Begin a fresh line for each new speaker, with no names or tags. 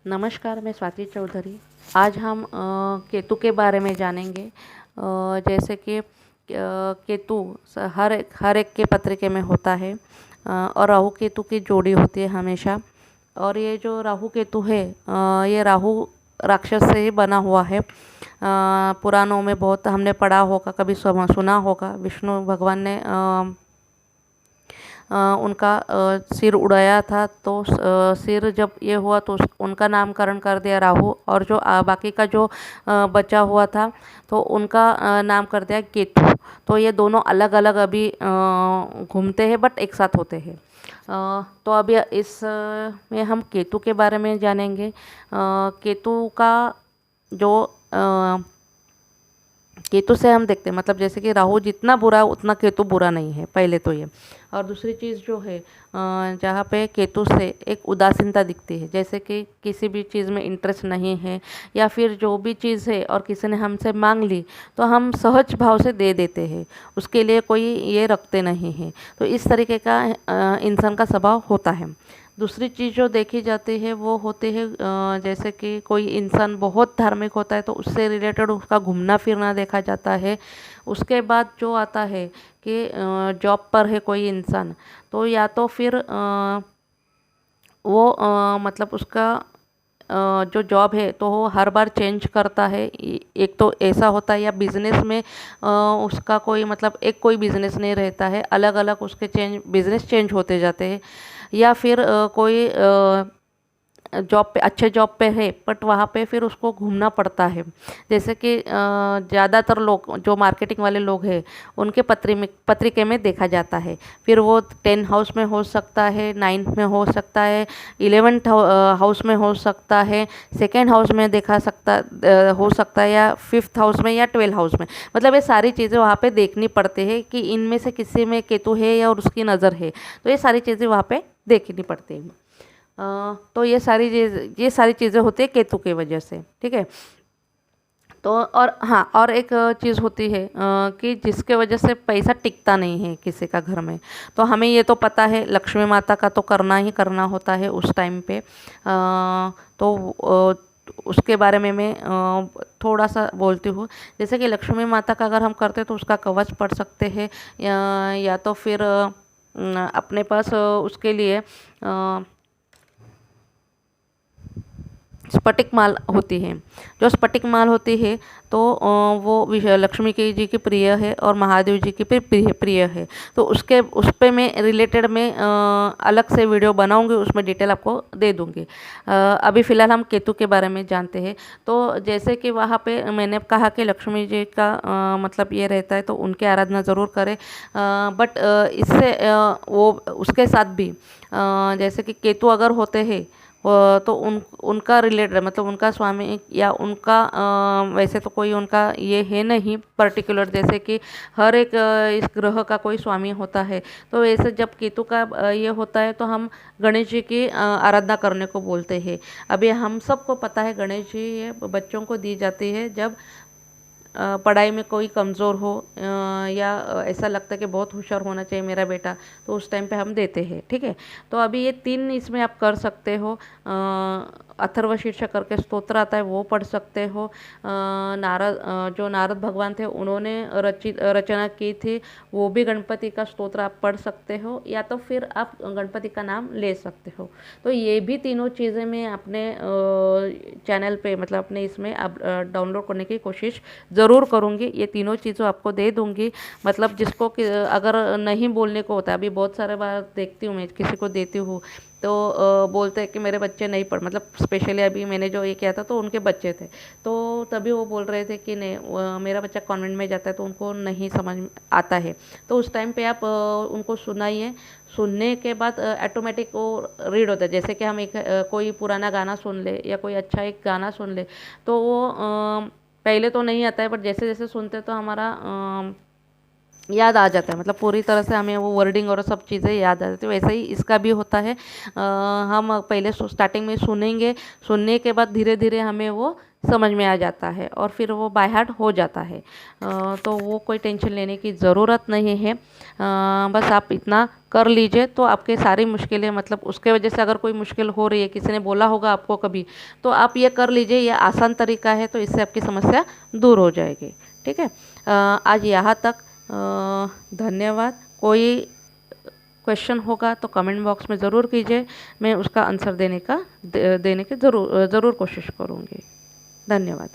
नमस्कार, मैं स्वाति चौधरी। आज हम केतु के बारे में जानेंगे। जैसे कि केतु हर एक के पत्रिके में होता है। और राहु केतु की जोड़ी होती है हमेशा। और ये जो राहु केतु है, ये राहु राक्षस से ही बना हुआ है। पुराणों में बहुत हमने पढ़ा होगा, कभी सुना होगा। विष्णु भगवान ने उनका सिर उड़ाया था, तो सिर जब ये हुआ तो उनका नामकरण कर दिया राहु। और जो बाकी का जो बचा हुआ था तो उनका नाम कर दिया केतु। तो ये दोनों अलग अलग अभी घूमते हैं, बट एक साथ होते हैं। तो अभी इस में हम केतु के बारे में जानेंगे। केतु का जो केतु से हम देखते हैं, मतलब जैसे कि राहु जितना बुरा है उतना केतु बुरा नहीं है, पहले तो ये। और दूसरी चीज़ जो है, जहाँ पे केतु से एक उदासीनता दिखती है, जैसे कि किसी भी चीज़ में इंटरेस्ट नहीं है, या फिर जो भी चीज़ है और किसी ने हमसे मांग ली तो हम सहज भाव से दे देते हैं, उसके लिए कोई ये रखते नहीं हैं। तो इस तरीके का इंसान का स्वभाव होता है। दूसरी चीज़ जो देखी जाती है वो होती है, जैसे कि कोई इंसान बहुत धार्मिक होता है तो उससे रिलेटेड उसका घूमना फिरना देखा जाता है। उसके बाद जो आता है कि जॉब पर है कोई इंसान, तो या तो फिर वो मतलब उसका जो जॉब है तो वो हर बार चेंज करता है। एक तो ऐसा होता है, या बिज़नेस में उसका कोई मतलब एक कोई बिज़नेस नहीं रहता है, अलग अलग उसके बिज़नेस चेंज होते जाते हैं। या फिर कोई जॉब पे, अच्छे जॉब पे है, बट वहाँ पे फिर उसको घूमना पड़ता है। जैसे कि ज़्यादातर लोग जो मार्केटिंग वाले लोग हैं उनके पत्रिके में देखा जाता है। फिर वो 10 हाउस में हो सकता है, 9th में हो सकता है, 11th हाउस में हो सकता है, 2nd हाउस में हो सकता है, या 5th हाउस में, या 12th हाउस में। मतलब ये सारी चीज़ें वहाँ पे देखनी पड़ती है कि इनमें से किसी में केतु है या और उसकी नज़र है। तो ये सारी चीज़ें वहाँ पे देखनी पड़ती हैं। तो ये सारी चीज़ें होती है केतु की वजह से, ठीक है। तो और हाँ, और एक चीज़ होती है कि जिसके वजह से पैसा टिकता नहीं है किसी का घर में। तो हमें ये तो पता है, लक्ष्मी माता का तो करना ही करना होता है उस टाइम पे। तो उसके बारे में मैं थोड़ा सा बोलती हूँ। जैसे कि लक्ष्मी माता का अगर हम करते तो उसका कवच पढ़ सकते हैं, या तो फिर अपने पास उसके लिए स्फटिक माल होती है। जो स्फटिक माल होती है तो वो लक्ष्मी की जी की प्रिय है और महादेव जी की भी प्रिय है। तो उस पे मैं रिलेटेड में अलग से वीडियो बनाऊंगी, उसमें डिटेल आपको दे दूंगी। अभी फ़िलहाल हम केतु के बारे में जानते हैं। तो जैसे कि वहाँ पे मैंने कहा कि लक्ष्मी जी का मतलब ये रहता है, तो उनकी आराधना ज़रूर करें। बट इससे वो उसके साथ भी जैसे कि केतु अगर होते हैं तो उनका रिलेटेड, मतलब उनका स्वामी या उनका वैसे तो कोई उनका ये है नहीं पर्टिकुलर, जैसे कि हर एक इस ग्रह का कोई स्वामी होता है। तो वैसे जब केतु का ये होता है तो हम गणेश जी की आराधना करने को बोलते हैं। अभी हम सबको पता है गणेश जी ये बच्चों को दी जाती है जब पढ़ाई में कोई कमज़ोर हो, या ऐसा लगता है कि बहुत होशियार होना चाहिए मेरा बेटा, तो उस टाइम पे हम देते हैं, ठीक है। तो अभी ये 3 इसमें आप कर सकते हो। अथर्व शीर्ष करके स्तोत्र आता है, वो पढ़ सकते हो। जो नारद भगवान थे उन्होंने रचना की थी, वो भी गणपति का स्तोत्र आप पढ़ सकते हो, या तो फिर आप गणपति का नाम ले सकते हो। तो ये भी तीनों चीज़ें मैं अपने चैनल पे, मतलब अपने इसमें आप डाउनलोड करने की कोशिश ज़रूर करूँगी। ये तीनों चीज़ों आपको दे दूँगी। मतलब जिसको कि अगर नहीं बोलने को होता है, अभी बहुत सारे बार देखती हूँ मैं किसी को देती हूँ तो बोलते हैं कि मेरे बच्चे नहीं पढ़, मतलब स्पेशली अभी मैंने जो ये किया था तो उनके बच्चे थे, तो तभी वो बोल रहे थे कि नहीं मेरा बच्चा कॉन्वेंट में जाता है तो उनको नहीं समझ आता है। तो उस टाइम पे आप उनको सुनाइए। सुनने के बाद ऑटोमेटिक वो रीड होता है। जैसे कि हम एक कोई पुराना गाना सुन ले या कोई अच्छा एक गाना सुन ले, तो वो पहले तो नहीं आता है, बट जैसे जैसे सुनते तो हमारा याद आ जाता है, मतलब पूरी तरह से हमें वो वर्डिंग और सब चीज़ें याद आ जाती है। वैसे ही इसका भी होता है। हम पहले स्टार्टिंग में सुनेंगे, सुनने के बाद धीरे धीरे हमें वो समझ में आ जाता है और फिर वो बाय हार्ट हो जाता है। तो वो कोई टेंशन लेने की ज़रूरत नहीं है। बस आप इतना कर लीजिए तो आपके सारी मुश्किलें, मतलब उसके वजह से अगर कोई मुश्किल हो रही है, किसी ने बोला होगा आपको कभी, तो आप ये कर लीजिए, ये आसान तरीका है, तो इससे आपकी समस्या दूर हो जाएगी। ठीक है। आज यहाँ तक। धन्यवाद। कोई क्वेश्चन होगा तो कमेंट बॉक्स में ज़रूर कीजिए, मैं उसका आंसर देने की ज़रूर कोशिश करूँगी। धन्यवाद।